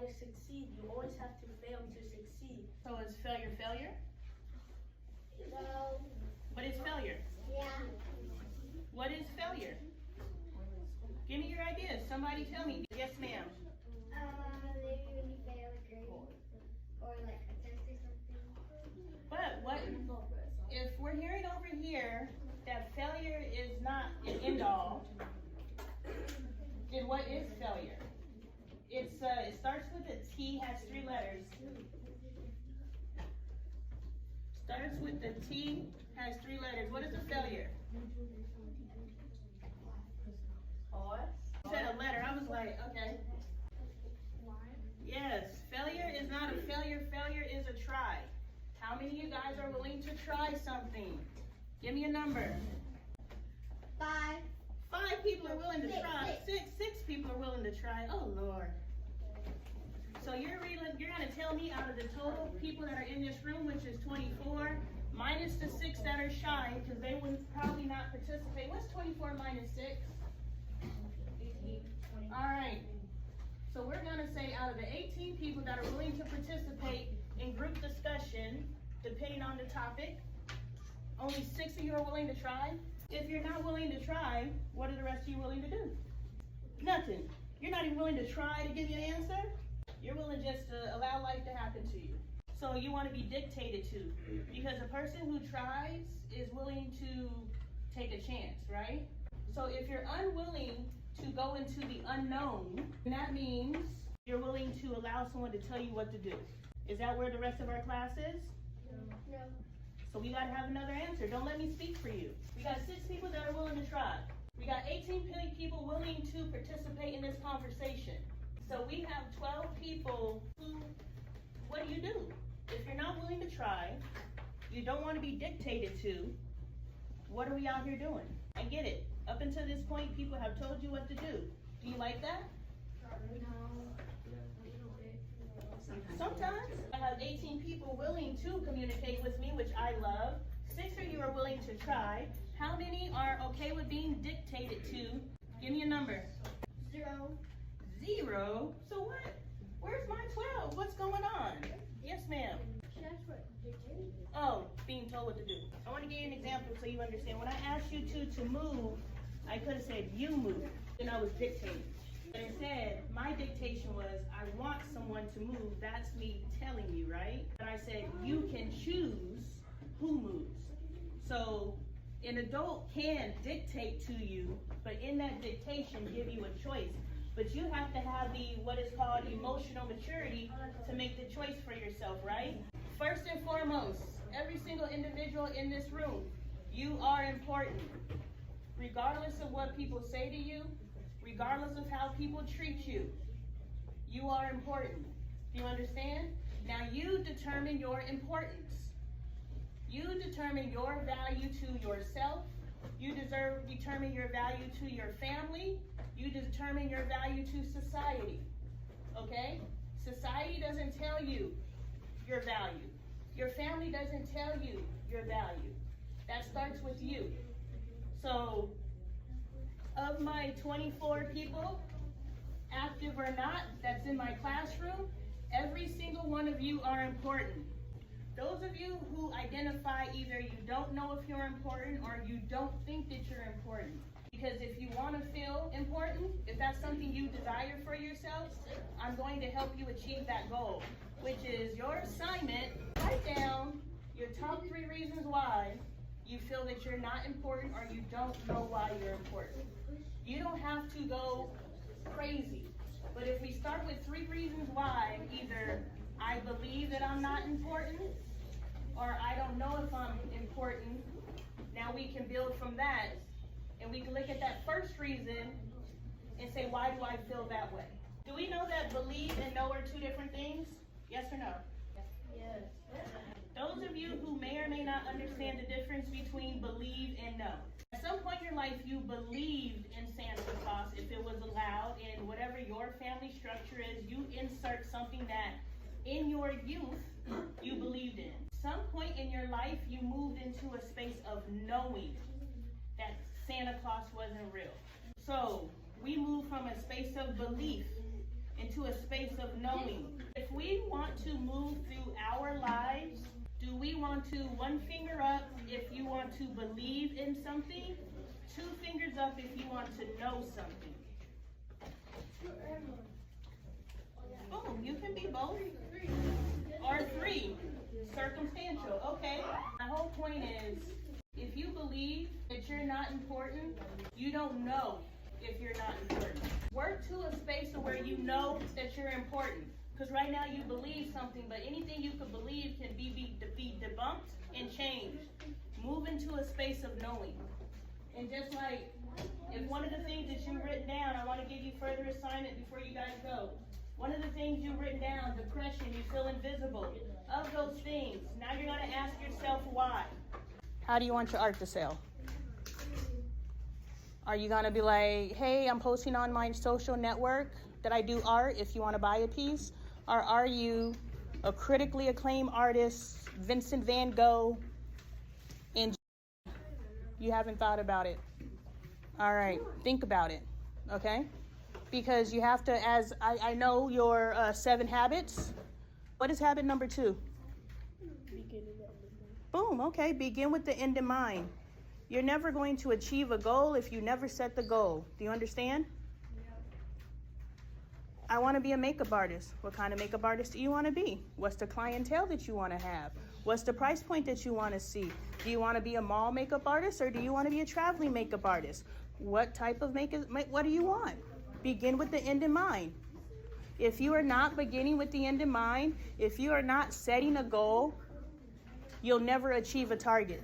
to succeed. You always have to fail to succeed. So is failure failure? No. What is failure? Yeah. What is failure? Give me your ideas. Somebody tell me. Yes, ma'am. Maybe when you fail a grade or like a test or something. But what if we're hearing over here that failure is not an end all? Then what is failure? It starts with a T, has 3 letters. Starts with the T, has 3 letters. What is a failure? You said a letter. I was like, okay. Yes, failure is not a failure. Failure is a try. How many of you guys are willing to try something? Give me a number. 5. 5 people are willing to try. 6. 6 people are willing to try. Oh Lord. So you're gonna tell me out of the total people that are in this room, which is 24, minus the 6 that are shy, because they would probably not participate. What's 24 minus 6? 18, 20. All right. So we're gonna say out of the 18 people that are willing to participate in group discussion, depending on the topic, only 6 of you are willing to try. If you're not willing to try, what are the rest of you willing to do? Nothing. You're not even willing to try to give you an answer. You're willing just to allow life to happen to you. So you want to be dictated to, because a person who tries is willing to take a chance, right? So if you're unwilling to go into the unknown, that means you're willing to allow someone to tell you what to do. Is that where the rest of our class is? No. So we gotta have another answer. Don't let me speak for you. We got 6 people that are willing to try. We got 18 people willing to participate in this conversation. So we have 12 people who, what do you do? If you're not willing to try, you don't want to be dictated to, what are we out here doing? I get it. Up until this point, people have told you what to do. Do you like that? Sometimes. I have 18 people willing to communicate with me, which I love. 6 of you are willing to try. How many are okay with being dictated to? Give me a number. 0. 0? So what? Where's my 12? What's going on? Yes, ma'am. That's what dictated. Oh, being told what to do. I want to give you an example so you understand. When I asked you to move, I could have said you move, and I was dictating. But instead, my dictation was, I want someone to move. That's me telling you, right? And I said, you can choose who moves. So an adult can dictate to you, but in that dictation, give you a choice. But you have to have the, what is called emotional maturity to make the choice for yourself, right? First and foremost, every single individual in this room, you are important. Regardless of what people say to you, regardless of how people treat you, you are important. Do you understand? Now you determine your importance. You determine your value to yourself. You determine your value to your family. You determine your value to society. Okay? Society doesn't tell you your value. Your family doesn't tell you your value. That starts with you. So, of my 24 people, active or not, that's in my classroom, every single one of you are important. Those of you who identify either you don't know if you're important or you don't think that you're important. Because if you want to feel important, if that's something you desire for yourself, I'm going to help you achieve that goal, which is your assignment. Write down your top 3 reasons why you feel that you're not important or you don't know why you're important. You don't have to go crazy. But if we start with 3 reasons why, either I believe that I'm not important or I don't know if I'm important, now we can build from that and we can look at that first reason and say, why do I feel that way? Do we know that believe and know are 2 different things? Yes or no? Yes. Those of you who may or may not understand the difference between believe and know. At some point in your life, you believed in Santa Claus if it was allowed, and whatever your family structure is, you insert something that in your youth you believed in. Some point in your life, you moved into a space of knowing that Santa Claus wasn't real. So we moved from a space of belief into a space of knowing. If we want to move through our lives, do we want to one finger up if you want to believe in something, two fingers up if you want to know something? Oh, you can be both. Or three. Circumstantial. Okay. My whole point is, if you believe that you're not important, you don't know if you're not important. Work to a space of where you know that you're important. Because right now you believe something, but anything you could believe can be debunked and changed. Move into a space of knowing. And just like, if one of the things that you've written down, I want to give you further assignment before you guys go. One of the things you've written down, depression, you feel invisible. Of those things, now you're going to ask yourself why. How do you want your art to sell? Are you going to be like, hey, I'm posting on my social network that I do art if you want to buy a piece? Or are you a critically acclaimed artist, Vincent van Gogh, and you haven't thought about it? All right, think about it, okay? Because you have to, as I know your 7 habits. What is habit number 2? Boom, okay, begin with the end in mind. You're never going to achieve a goal if you never set the goal. Do you understand? I want to be a makeup artist. What kind of makeup artist do you want to be? What's the clientele that you want to have? What's the price point that you want to see? Do you want to be a mall makeup artist or do you want to be a traveling makeup artist? What type of makeup, what do you want? Begin with the end in mind. If you are not beginning with the end in mind, if you are not setting a goal, you'll never achieve a target.